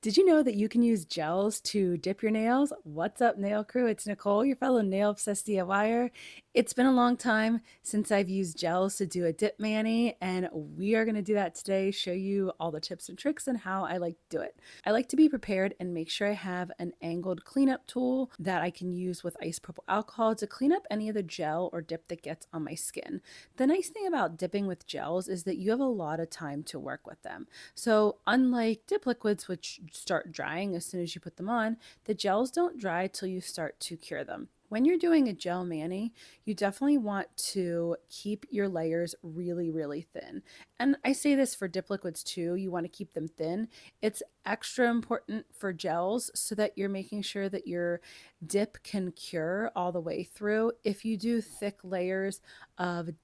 Did you know that you can use gels to dip your nails? What's up, nail crew? It's Nicole, your fellow nail obsessed DIYer. It's been a long time since I've used gels to do a dip mani, and we are going to do that today, show you all the tips and tricks and how I like to do it. I like to be prepared and make sure I have an angled cleanup tool that I can use with isopropyl alcohol to clean up any of the gel or dip that gets on my skin. The nice thing about dipping with gels is that you have a lot of time to work with them. So unlike dip liquids, which start drying as soon as you put them on, the gels don't dry till you start to cure them. When you're doing a gel mani, you definitely want to keep your layers really, really thin. And I say this for dip liquids too, you want to keep them thin. It's extra important for gels so that you're making sure that your dip can cure all the way through. If you do thick layers of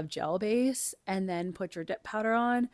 gel base and then put your dip powder on,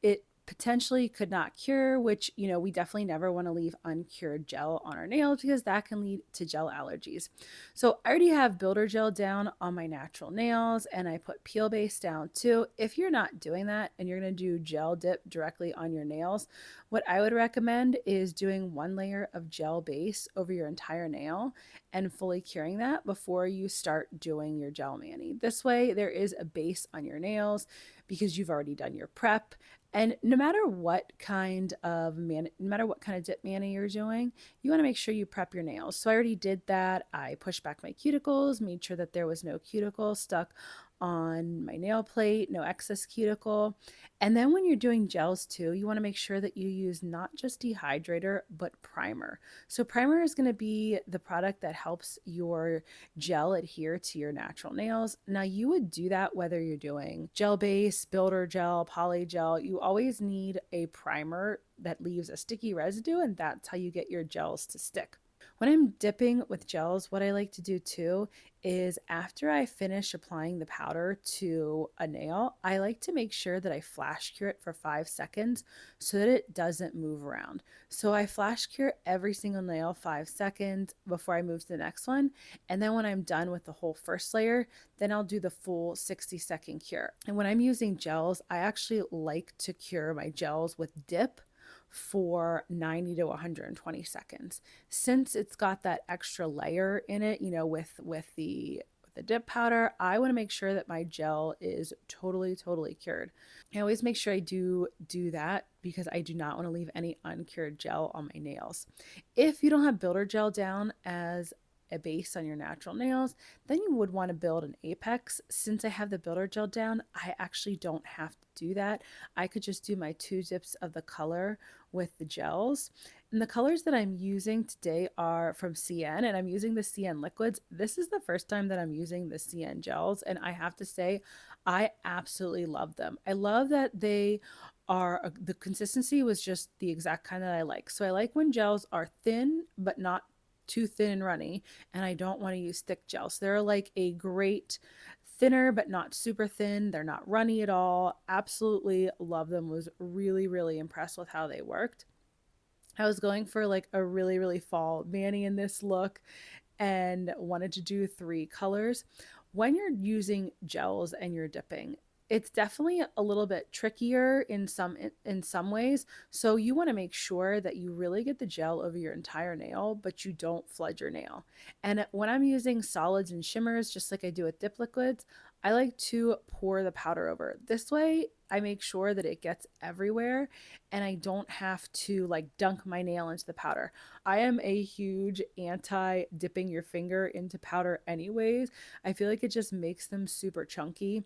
it potentially could not cure, which, we definitely never want to leave uncured gel on our nails because that can lead to gel allergies. So I already have builder gel down on my natural nails and I put peel base down too. If you're not doing that and you're going to do gel dip directly on your nails, what I would recommend is doing one layer of gel base over your entire nail and fully curing that before you start doing your gel mani. This way there is a base on your nails because you've already done your prep. And no matter what kind of dip mani you're doing, you want to make sure you prep your nails. So I already did that. I pushed back my cuticles, made sure that there was no cuticle stuck on my nail plate, no excess cuticle. And then when you're doing gels too, you want to make sure that you use not just dehydrator, but primer. So primer is going to be the product that helps your gel adhere to your natural nails. Now you would do that whether you're doing gel base, builder gel, poly gel. You always need a primer that leaves a sticky residue, and that's how you get your gels to stick. When I'm dipping with gels, what I like to do too is after I finish applying the powder to a nail, I like to make sure that I flash cure it for 5 seconds so that it doesn't move around. So I flash cure every single nail 5 seconds before I move to the next one. And then when I'm done with the whole first layer, then I'll do the full 60-second cure. And when I'm using gels, I actually like to cure my gels with dip for 90 to 120 seconds. Since it's got that extra layer in it, with the dip powder, I want to make sure that my gel is totally cured. I always make sure I do that because I do not want to leave any uncured gel on my nails. If you don't have builder gel down as a base on your natural nails, then you would want to build an apex. Since I have the builder gel down, I actually don't have to do that. I could just do my 2 dips of the color with the gels. And the colors that I'm using today are from CN, and I'm using the CN liquids. This is the first time that I'm using the CN gels, and I have to say, I absolutely love them. I love that the consistency was just the exact kind that I like. So I like when gels are thin, but not too thin and runny, and I don't want to use thick gels. They're like a great thinner but not super thin. They're not runny at all. Absolutely love them. Was really impressed with how they worked. I was going for like a really fall mani in this look and wanted to do 3 colors. When you're using gels and you're dipping, it's definitely a little bit trickier in some ways. So you want to make sure that you really get the gel over your entire nail, but you don't flood your nail. And when I'm using solids and shimmers, just like I do with dip liquids, I like to pour the powder over. This way, I make sure that it gets everywhere and I don't have to like dunk my nail into the powder. I am a huge anti dipping your finger into powder anyways. I feel like it just makes them super chunky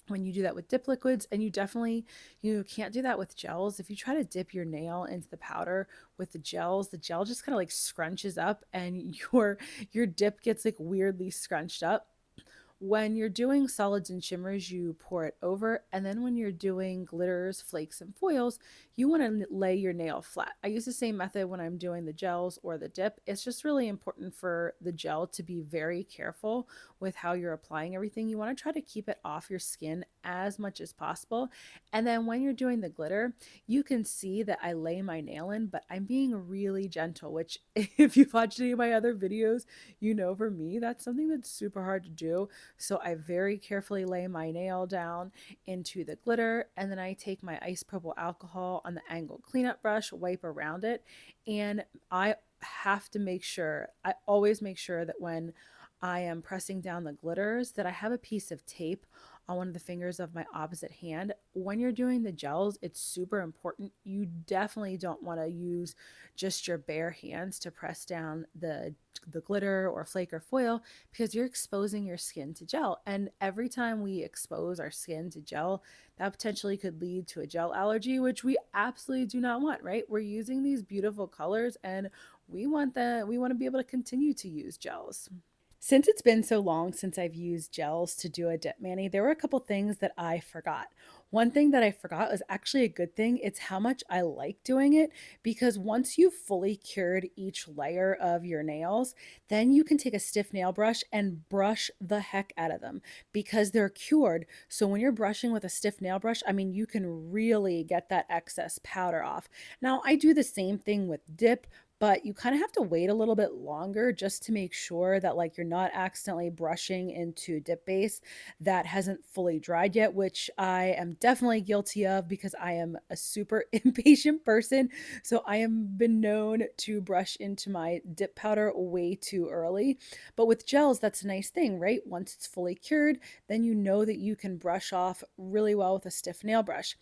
when you do that with dip liquids, and you can't do that with gels. If you try to dip your nail into the powder with the gel just kind of like scrunches up and your dip gets like weirdly scrunched up. When you're doing solids and shimmers, you pour it over. And then when you're doing glitters, flakes, and foils, you want to lay your nail flat. I use the same method when I'm doing the gels or the dip. It's just really important for the gel to be very careful with how you're applying everything. You want to try to keep it off your skin as much as possible. And then when you're doing the glitter, you can see that I lay my nail in, but I'm being really gentle, which if you've watched any of my other videos, for me, that's something that's super hard to do. So I very carefully lay my nail down into the glitter, and then I take my isopropyl alcohol on the angled cleanup brush, wipe around it, and I have to make sure, I always make sure that when I am pressing down the glitters that I have a piece of tape on one of the fingers of my opposite hand. When you're doing the gels, it's super important. You definitely don't want to use just your bare hands to press down the glitter or flake or foil, because you're exposing your skin to gel. And every time we expose our skin to gel, that potentially could lead to a gel allergy, which we absolutely do not want, right? We're using these beautiful colors and we want to be able to continue to use gels. Since it's been so long since I've used gels to do a dip mani, there were a couple things that I forgot. One thing that I forgot was actually a good thing. It's how much I like doing it, because once you've fully cured each layer of your nails, then you can take a stiff nail brush and brush the heck out of them because they're cured. So when you're brushing with a stiff nail brush, I mean, you can really get that excess powder off. Now, I do the same thing with dip, but you kind of have to wait a little bit longer just to make sure that like you're not accidentally brushing into dip base that hasn't fully dried yet, which I am definitely guilty of because I am a super impatient person. So I am been known to brush into my dip powder way too early. But with gels, that's a nice thing, right? Once it's fully cured, then you know that you can brush off really well with a stiff nail brush.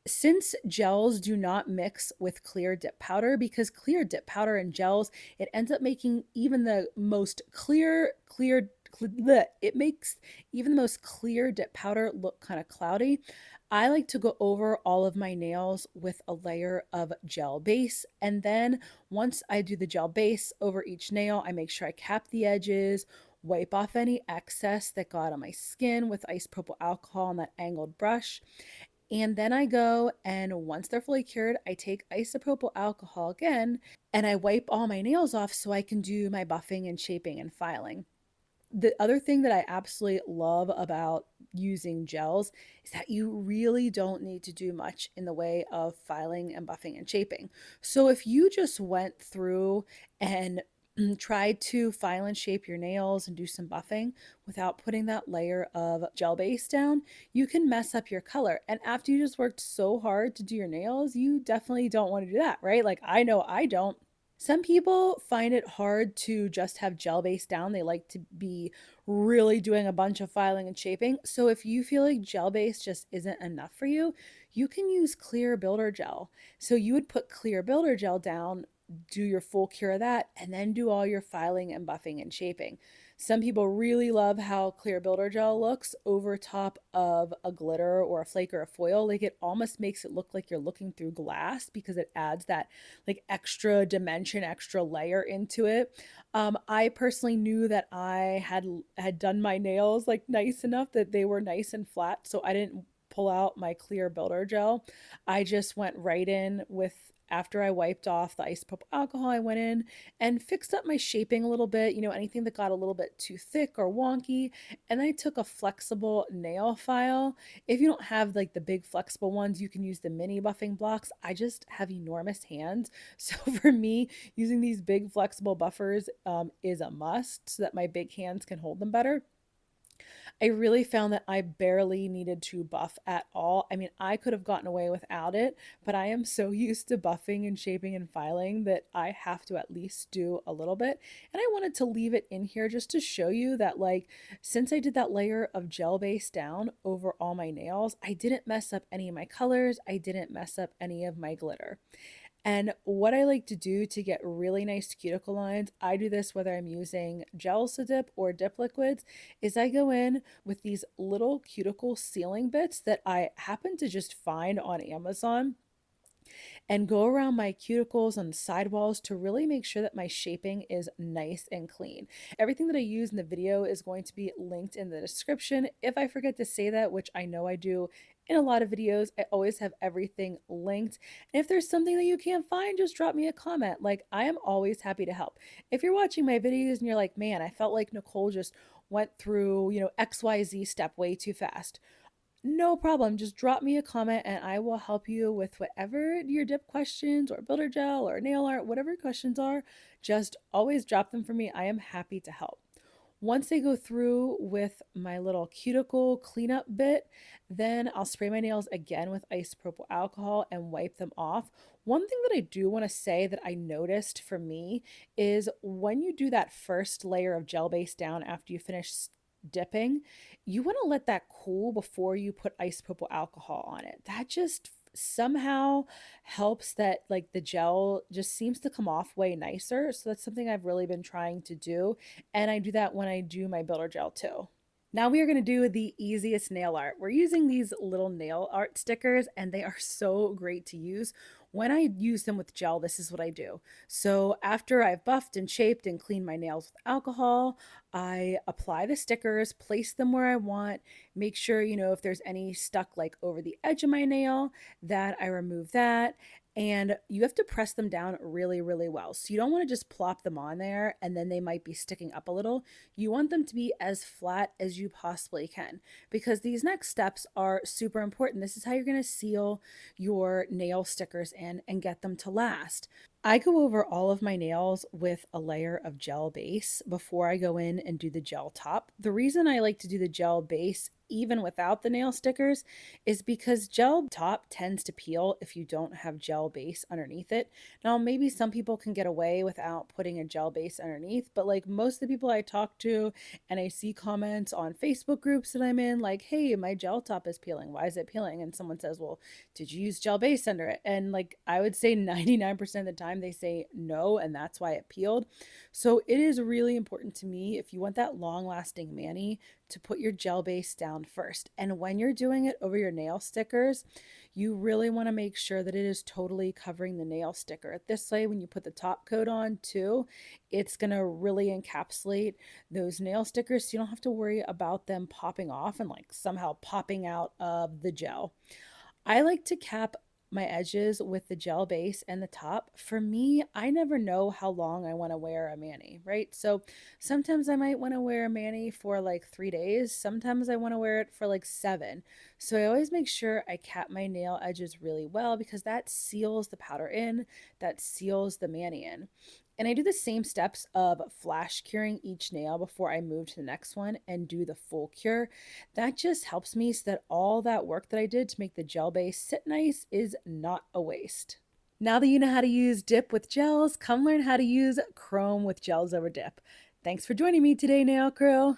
Since gels do not mix with clear dip powder, because clear dip powder and gels, it ends up making even the most it makes even the most clear dip powder look kind of cloudy. I like to go over all of my nails with a layer of gel base, and then once I do the gel base over each nail, I make sure I cap the edges, wipe off any excess that got on my skin with isopropyl alcohol on that angled brush. And then I go, and once they're fully cured, I take isopropyl alcohol again and I wipe all my nails off so I can do my buffing and shaping and filing. The other thing that I absolutely love about using gels is that you really don't need to do much in the way of filing and buffing and shaping. So if you just went through and tried to file and shape your nails and do some buffing without putting that layer of gel base down, you can mess up your color. And after you just worked so hard to do your nails, you definitely don't want to do that, right? Like I know I don't. Some people find it hard to just have gel base down. They like to be really doing a bunch of filing and shaping. So if you feel like gel base just isn't enough for you, you can use clear builder gel. So you would put clear builder gel down, do your full cure of that, and then do all your filing and buffing and shaping. Some people really love how clear builder gel looks over top of a glitter or a flake or a foil. Like it almost makes it look like you're looking through glass because it adds that like extra dimension, extra layer into it. I personally knew that I had done my nails like nice enough that they were nice and flat, so I didn't pull out my clear builder gel. I just went right in with, after I wiped off the isopropyl alcohol, I went in and fixed up my shaping a little bit, anything that got a little bit too thick or wonky. And then I took a flexible nail file. If you don't have like the big flexible ones, you can use the mini buffing blocks. I just have enormous hands. So for me, using these big flexible buffers is a must so that my big hands can hold them better. I really found that I barely needed to buff at all. I mean, I could have gotten away without it, but I am so used to buffing and shaping and filing that I have to at least do a little bit. And I wanted to leave it in here just to show you that, like, since I did that layer of gel base down over all my nails, I didn't mess up any of my colors. I didn't mess up any of my glitter. And what I like to do to get really nice cuticle lines, I do this whether I'm using gels to dip or dip liquids, is I go in with these little cuticle sealing bits that I happen to just find on Amazon and go around my cuticles and sidewalls to really make sure that my shaping is nice and clean. Everything that I use in the video is going to be linked in the description. If I forget to say that, which I know I do in a lot of videos, I always have everything linked. And if there's something that you can't find, just drop me a comment. Like, I am always happy to help. If you're watching my videos and you're like, man, I felt like Nicole just went through, XYZ step way too fast, no problem. Just drop me a comment and I will help you with whatever your dip questions or builder gel or nail art, whatever your questions are. Just always drop them for me. I am happy to help. Once they go through with my little cuticle cleanup bit, then I'll spray my nails again with isopropyl alcohol and wipe them off. One thing that I do want to say that I noticed for me is when you do that first layer of gel base down after you finish dipping, you want to let that cool before you put isopropyl alcohol on it. That just somehow helps that like the gel just seems to come off way nicer. So that's something I've really been trying to do, and I do that when I do my builder gel too. Now we are going to do the easiest nail art. We're using these little nail art stickers and they are so great to use. When I use them with gel, this is what I do. So after I've buffed and shaped and cleaned my nails with alcohol, I apply the stickers, place them where I want, make sure, if there's any stuck like over the edge of my nail, that I remove that. And you have to press them down really, really well. So you don't want to just plop them on there and then they might be sticking up a little. You want them to be as flat as you possibly can, because these next steps are super important. This is how you're going to seal your nail stickers in and get them to last. I go over all of my nails with a layer of gel base before I go in and do the gel top. The reason I like to do the gel base even without the nail stickers is because gel top tends to peel if you don't have gel base underneath it. Now, maybe some people can get away without putting a gel base underneath, but like most of the people I talk to and I see comments on Facebook groups that I'm in, like, hey, my gel top is peeling. Why is it peeling? And someone says, well, did you use gel base under it? And like I would say 99% of the time they say no, and that's why it peeled. So it is really important to me, if you want that long lasting mani, to put your gel base down first. And when you're doing it over your nail stickers, you really want to make sure that it is totally covering the nail sticker. This way, when you put the top coat on too, it's going to really encapsulate those nail stickers, so you don't have to worry about them popping off and like somehow popping out of the gel. I like to cap my edges with the gel base and the top. For me, I never know how long I want to wear a mani, right? So sometimes I might want to wear a mani for like 3 days. Sometimes I want to wear it for like 7. So I always make sure I cap my nail edges really well, because that seals the powder in, that seals the mani in. And I do the same steps of flash curing each nail before I move to the next one and do the full cure. That just helps me so that all that work that I did to make the gel base sit nice is not a waste. Now that you know how to use dip with gels, come learn how to use chrome with gels over dip. Thanks for joining me today, Nail Crew.